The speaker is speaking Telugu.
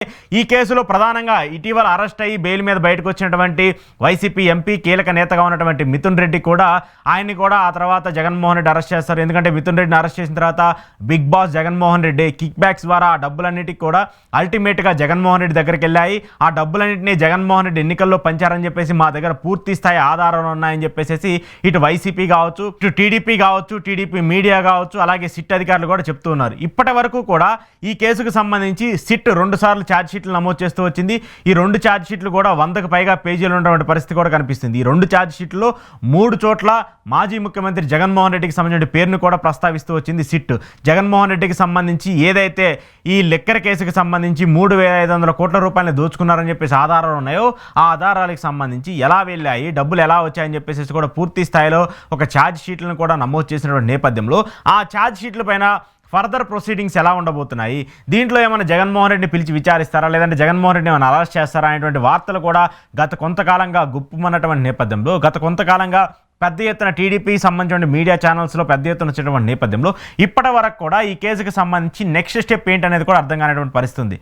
ఈ కేసులో ప్రధానంగా ఇటీవల అరెస్ట్ అయ్యి బెయిల్ మీద బయటకు వచ్చినటువంటి వైసీపీ ఎంపీ కీలక నేతగా ఉన్నటువంటి మిథున్ రెడ్డి కూడా ఆయన్ని కూడా ఆ తర్వాత జగన్మోహన్ రెడ్డి అరెస్ట్ చేస్తారు. ఎందుకంటే మిథున్ రెడ్డిని అరెస్ట్ చేసిన తర్వాత big boss Jaganmohan Reddy kickbacks ద్వారా ఆ డబ్బులన్నిటికీ కూడా అల్టిమేట్గా జగన్మోహన్ రెడ్డి దగ్గరికి వెళ్ళాయి. ఆ డబ్బులన్నింటినీ జగన్మోహన్ రెడ్డి ఎన్నికల్లో పంచారని చెప్పేసి మా దగ్గర పూర్తి స్థాయి ఆధారాలు ఉన్నాయని చెప్పేసి ఇటు వైసీపీ కావచ్చు, ఇటు టీడీపీ కావచ్చు, టీడీపీ మీడియా కావచ్చు, అలాగే సిట్ అధికారులు కూడా చెప్తూ ఉన్నారు. ఇప్పటి వరకు కూడా ఈ కేసుకు సంబంధించి సిట్ 2 సార్లు ఛార్జ్ షీట్లు నమోదు చేస్తూ వచ్చింది. ఈ 2 ఛార్జ్ షీట్లు కూడా 100కు పైగా పేజీలు ఉన్నటువంటి పరిస్థితి కూడా కనిపిస్తుంది. ఈ 2 ఛార్జ్ షీట్లో 3 చోట్ల మాజీ ముఖ్యమంత్రి జగన్మోహన్ రెడ్డికి సంబంధించిన పేరును కూడా ప్రస్తావిస్తూ వచ్చింది సిట్. జగన్మోహన్ రెడ్డికి సంబంధించి ఏదైతే ఈ లెక్కర్ కేసుకు సంబంధించి 3,500 కోట్ల రూపాయలు దోచుకున్నారని చెప్పేసి ఆధారాలు ఉన్నాయో ఆ ఆధారాలకు సంబంధించి ఎలా వెళ్ళాయి, డబ్బులు ఎలా వచ్చాయని చెప్పేసి కూడా పూర్తి స్థాయిలో ఒక ఛార్జ్ షీట్లను కూడా నమోదు చేసినటువంటి నేపథ్యంలో ఆ ఛార్జ్ షీట్ల పైన ఫర్దర్ ప్రొసీడింగ్స్ ఎలా ఉండబోతున్నాయి, దీంట్లో ఏమైనా జగన్మోహన్ రెడ్డిని పిలిచి విచారిస్తారా, లేదంటే జగన్మోహన్ రెడ్డిని ఏమైనా అరెస్ట్ చేస్తారా అనేటువంటి వార్తలు కూడా గత కొంతకాలంగా గుప్పుమన్నటువంటి నేపథ్యంలో, గత కొంతకాలంగా పెద్ద ఎత్తున టీడీపీ సంబంధించిన మీడియా ఛానల్స్లో పెద్ద ఎత్తున వచ్చేటువంటి నేపథ్యంలో ఇప్పటి వరకు కూడా ఈ కేసుకు సంబంధించి నెక్స్ట్ స్టెప్ ఏంటనేది కూడా అర్థం కానటువంటి పరిస్థితి ఉంది.